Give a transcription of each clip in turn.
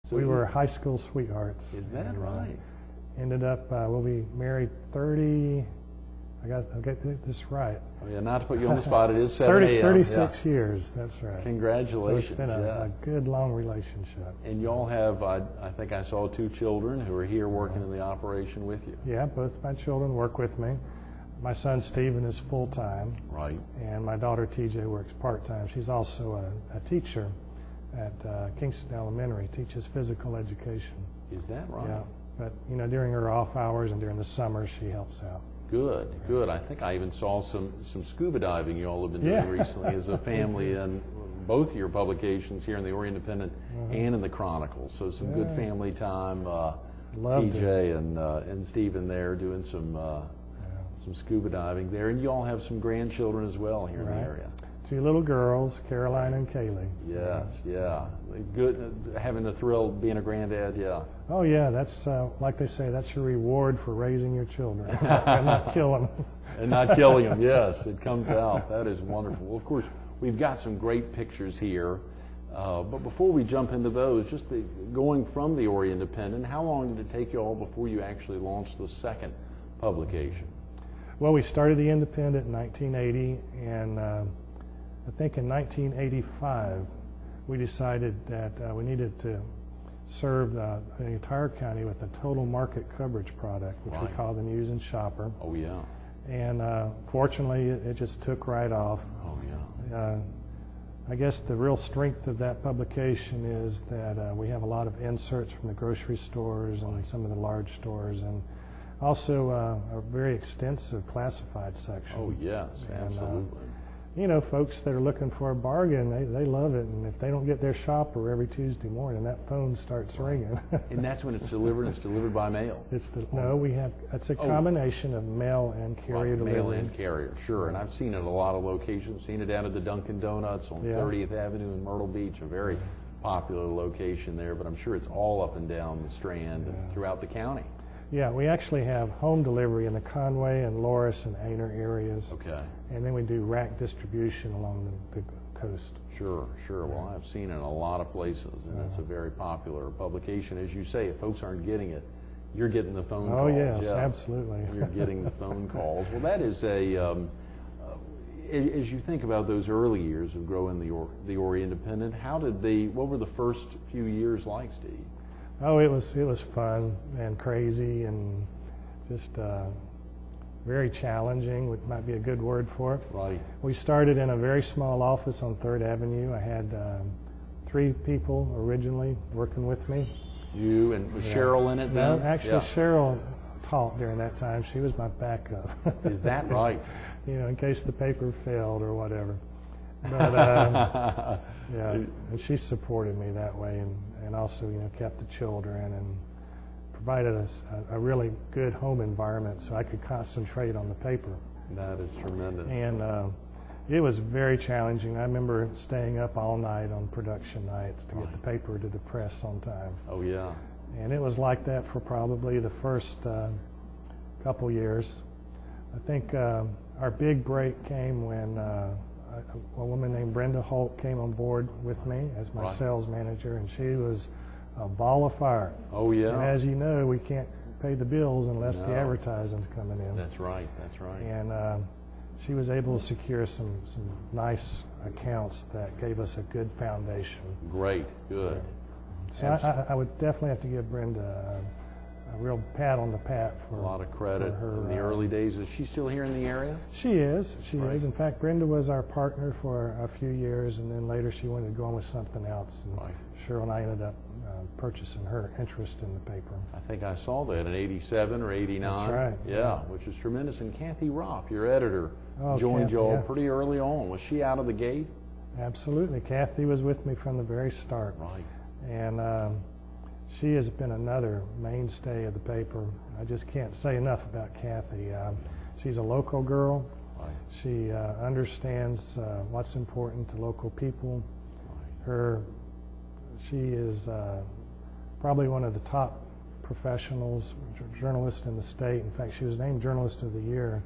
So we were high school sweethearts. Is that right? Ended up, we'll be married 30, I'll get this right. Oh, yeah, not to put you on the spot, it is 7 a.m. 36 years, that's right. Congratulations. So it's been a good, long relationship. And you all have, I think I saw 2 children who are here working in the operation with you. Yeah, both my children work with me. My son Stephen is full-time. Right. And my daughter TJ works part-time. She's also a teacher at Kingston Elementary, teaches physical education. Is that right? Yeah, but during her off hours and during the summer, she helps out. Good, good. I think I even saw some scuba diving you all have been doing recently as a family in both your publications here in the Orient Independent and in the Chronicle. So some good family time. TJ and Stephen there doing some scuba diving there, and you all have some grandchildren as well here in the area. 2 little girls, Caroline and Kaylee. Yes, yeah. Good, having the thrill of being a granddad, yeah. Oh yeah, that's like they say, that's your reward for raising your children and not killing them. And not killing them, yes, it comes out. That is wonderful. Well, of course, we've got some great pictures here, but before we jump into those, just going from the Orient Independent, how long did it take you all before you actually launched the second publication? Well, we started the Independent in 1980, and I think in 1985 we decided that we needed to serve the entire county with a total market coverage product, which we call the News and Shopper. Oh yeah. And fortunately, it just took right off. Oh yeah. I guess the real strength of that publication is that we have a lot of inserts from the grocery stores and some of the large stores, and also a very extensive classified section. Oh yes, absolutely. Folks that are looking for a bargain, they love it, and if they don't get their shopper every Tuesday morning, that phone starts ringing. And that's when it's delivered. It's delivered by mail. It's a combination of mail and carrier delivery. Mail and carrier, sure. And I've seen it at a lot of locations. Seen it down at the Dunkin' Donuts on 30th Avenue in Myrtle Beach, a very popular location there. But I'm sure it's all up and down the Strand and throughout the county. Yeah, we actually have home delivery in the Conway and Loris and Aner areas. Okay. And then we do rack distribution along the coast. Sure, sure. Well, I've seen it in a lot of places, and it's a very popular publication. As you say, if folks aren't getting it, you're getting the phone calls. Oh, yes, absolutely. You're getting the phone calls. Well, that is as you think about those early years of growing the Orient Independent, what were the first few years like, Steve? Oh, it was fun and crazy and just very challenging, which might be a good word for it. Right. We started in a very small office on 3rd Avenue. I had 3 people originally working with me. You and was Cheryl in it then? No, actually Cheryl taught during that time. She was my backup. Is that right? In case the paper failed or whatever. But and she supported me that way, and also kept the children and provided us a really good home environment so I could concentrate on the paper. That is tremendous. And it was very challenging. I remember staying up all night on production nights to get the paper to the press on time. Oh yeah. And it was like that for probably the first couple years. I think our big break came when a woman named Brenda Holt came on board with me as my sales manager, and she was a ball of fire. Oh yeah. And as you know, we can't pay the bills unless the advertising's coming in. That's right. That's right. And she was able to secure some nice accounts that gave us a good foundation. Great. Good. So I would definitely have to give Brenda a real pat on the pat for a lot of credit her, in the early days. Is she still here in the area? She is. She is. In fact, Brenda was our partner for a few years, and then later she wanted to go on with something else. And Cheryl and I ended up purchasing her interest in the paper. I think I saw that in '87 or '89. That's right. Yeah, which is tremendous. And Kathy Ropp, your editor, joined you all pretty early on. Was she out of the gate? Absolutely. Kathy was with me from the very start. Right. And she has been another mainstay of the paper. I just can't say enough about Kathy. She's a local girl. Right. She understands what's important to local people. Right. She is probably one of the top professionals, journalists in the state. In fact, she was named Journalist of the Year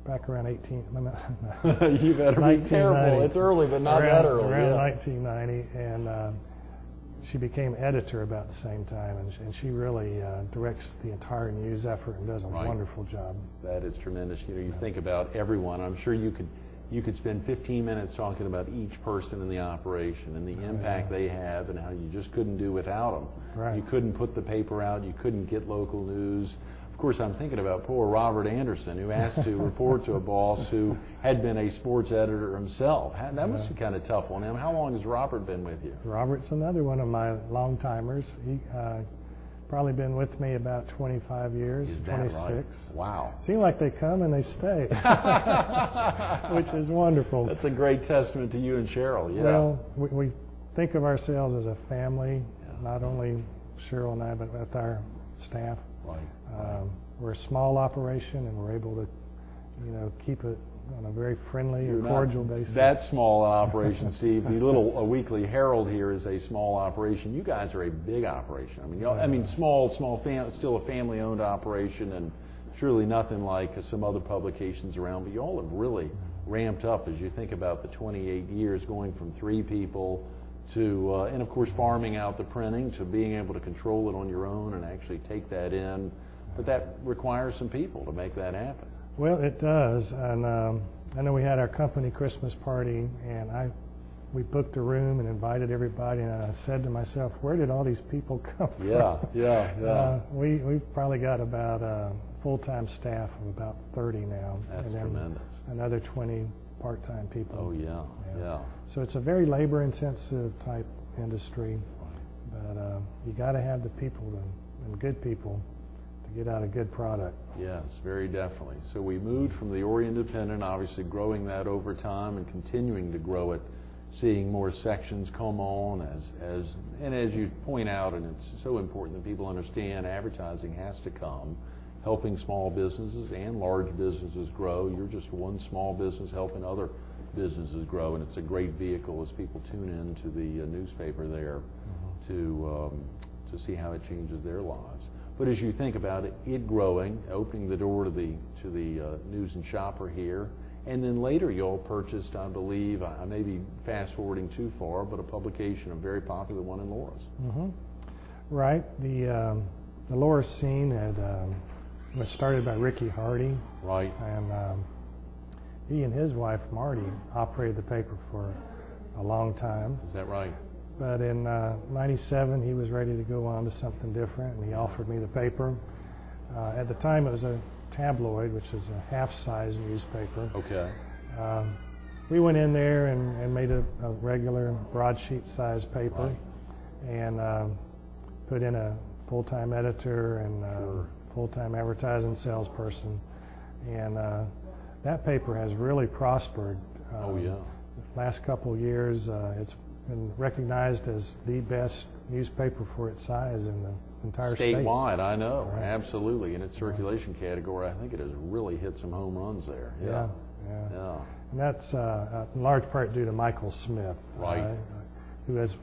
back around You better be careful. It's early, but not that early. Around 1990, and she became editor about the same time, and she really directs the entire news effort and does a wonderful job. That is tremendous. You know, you think about everyone. I'm sure you could spend 15 minutes talking about each person in the operation and the impact they have and how you just couldn't do without them. Right. You couldn't put the paper out. You couldn't get local news. Of course, I'm thinking about poor Robert Anderson, who has to report to a boss who had been a sports editor himself. That must be kind of tough on him. How long has Robert been with you? Robert's another one of my long timers. He probably been with me about 25 years, Is that 26. right? Wow. Seems like they come and they stay, which is wonderful. That's a great testament to you and Cheryl. Yeah. Well, we think of ourselves as a family, not only Cheryl and I, but with our staff. Right. We're a small operation, and we're able to, keep it on a very friendly and cordial basis. That small operation, Steve. The little Weekly Herald here is a small operation. You guys are a big operation. I mean, small, still a family-owned operation, and surely nothing like some other publications around. But you all have really ramped up as you think about the 28 years, going from 3 people to, and of course, farming out the printing, to being able to control it on your own and actually take that in. But that requires some people to make that happen. Well, it does, and I know we had our company Christmas party, and we booked a room and invited everybody, and I said to myself, where did all these people come from? Yeah. We've probably got about a full-time staff of about 30 now. That's and tremendous. Another 20 part-time people. Oh, yeah. So it's a very labor-intensive type industry, but you got to have the people and good people to get out a good product. Yes, very definitely. So we moved from the Orient Independent, obviously growing that over time and continuing to grow it, seeing more sections come on and as you point out, and it's so important that people understand, advertising has to come, helping small businesses and large businesses grow. You're just one small business helping other businesses grow, and it's a great vehicle as people tune into the newspaper there to see how it changes their lives. But as you think about it growing, opening the door to the News and Shopper here, and then later you all purchased, I believe, I may be fast forwarding too far, but a publication, a very popular one in Loris. Right. The Loris scene was started by Ricky Hardy. Right. And he and his wife Marty operated the paper for a long time. Is that right? But in '97, he was ready to go on to something different, and he offered me the paper. At the time, it was a tabloid, which is a half-size newspaper. Okay. We went in there and made a regular broadsheet-size paper, and put in a full-time editor and full-time advertising salesperson, and that paper has really prospered. Last couple of years, it's been recognized as the best newspaper for its size in the entire state. Statewide, I know, absolutely. In its circulation category, I think it has really hit some home runs there. Yeah. And that's in large part due to Michael Smith, who has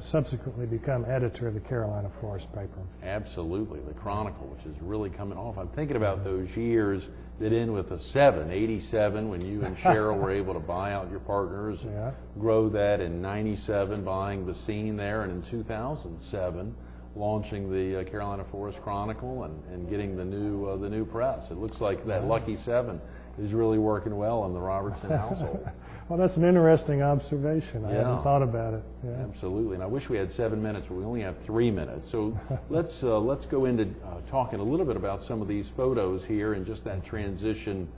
subsequently become editor of the Carolina Forest paper. Absolutely, the Chronicle, which is really coming off. I'm thinking about those years that end with a 87, when you and Cheryl were able to buy out your partners, and grow that in 97, buying the scene there, and in 2007, launching the Carolina Forest Chronicle and getting the new press. It looks like that Lucky 7 is really working well in the Robertson household. Well, that's an interesting observation. I hadn't thought about it. Absolutely, and I wish we had 7 minutes, but we only have 3 minutes. So let's go into talking a little bit about some of these photos here and just that transition,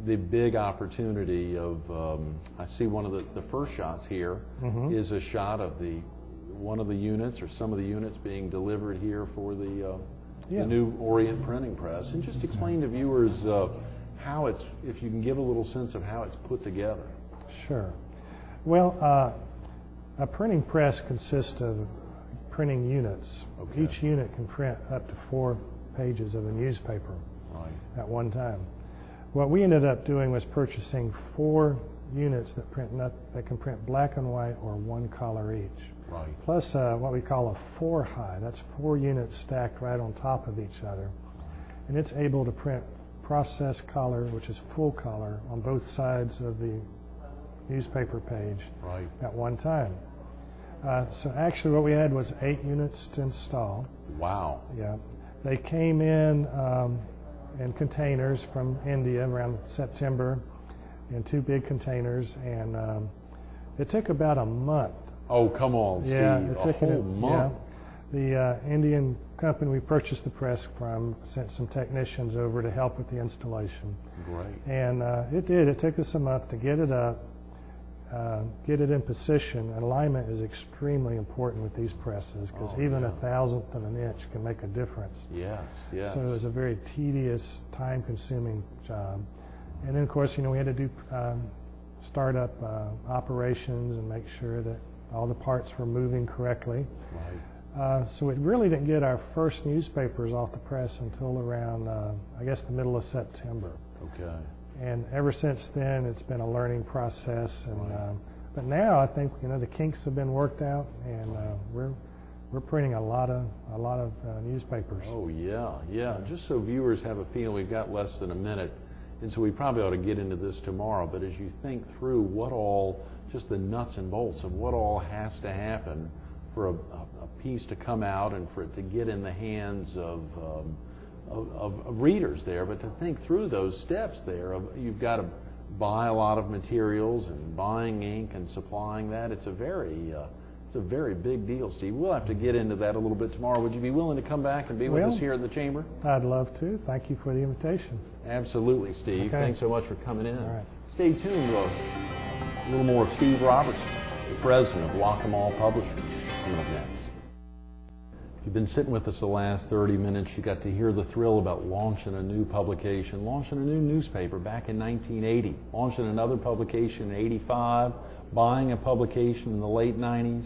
the big opportunity of. I see one of the first shots here is a shot of one of the units or some of the units being delivered here for the new Orient printing press, and just explain to viewers how it's, if you can give a little sense of how it's put together. Sure. Well, a printing press consists of printing units. Okay. Each unit can print up to 4 pages of a newspaper at one time. What we ended up doing was purchasing 4 units that can print black and white or 1 color each. Plus what we call a 4-high. That's 4 units stacked right on top of each other. And it's able to print process color, which is full color, on both sides of the newspaper page at one time. So actually what we had was 8 units to install. Wow. Yeah. They came in containers from India around September in 2 big containers, and it took about a month. Oh, come on, Steve. Yeah, it took a whole month. Yeah. The Indian company we purchased the press from sent some technicians over to help with the installation. Great. And it did. It took us a month to get it up, get it in position. Alignment is extremely important with these presses because even a thousandth of an inch can make a difference. Yes, yes. So it was a very tedious, time-consuming job. And then, of course, we had to do startup operations and make sure that all the parts were moving correctly. Right. So we really didn't get our first newspapers off the press until around, I guess, the middle of September. Okay. And ever since then, it's been a learning process. And but now I think the kinks have been worked out, and we're printing a lot of newspapers. Oh yeah, yeah. Just so viewers have a feeling, we've got less than a minute, and so we probably ought to get into this tomorrow. But as you think through what all, just the nuts and bolts of what all has to happen for a piece to come out and for it to get in the hands of readers there, but to think through those steps there, you've got to buy a lot of materials and buying ink and supplying that. It's a very big deal, Steve. We'll have to get into that a little bit tomorrow. Would you be willing to come back and be with us here at the Chamber? I'd love to. Thank you for the invitation. Absolutely, Steve. Okay. Thanks so much for coming in. All right. Stay tuned. A little more of Steve Robertson, the president of Waccamaw Publishers, coming up next. If you've been sitting with us the last 30 minutes, you got to hear the thrill about launching a new publication, launching a new newspaper back in 1980, launching another publication in 85, buying a publication in the late 90s,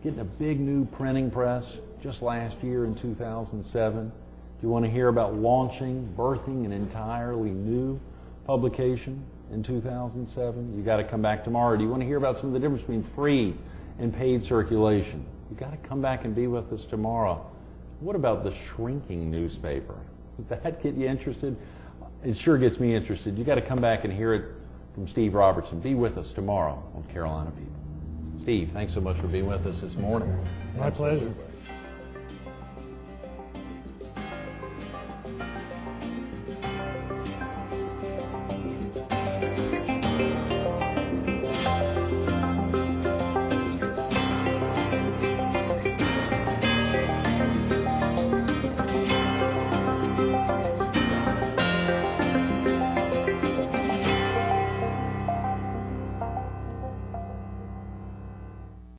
getting a big new printing press just last year in 2007. Do you want to hear about launching, birthing an entirely new publication in 2007? You got to come back tomorrow. Do you want to hear about some of the difference between free and paid circulation? You got to come back and be with us tomorrow. What about the shrinking newspaper? Does that get you interested? It sure gets me interested. You got to come back and hear it from Steve Robertson. Be with us tomorrow on Carolina People. Steve, thanks so much for being with us this morning. My pleasure.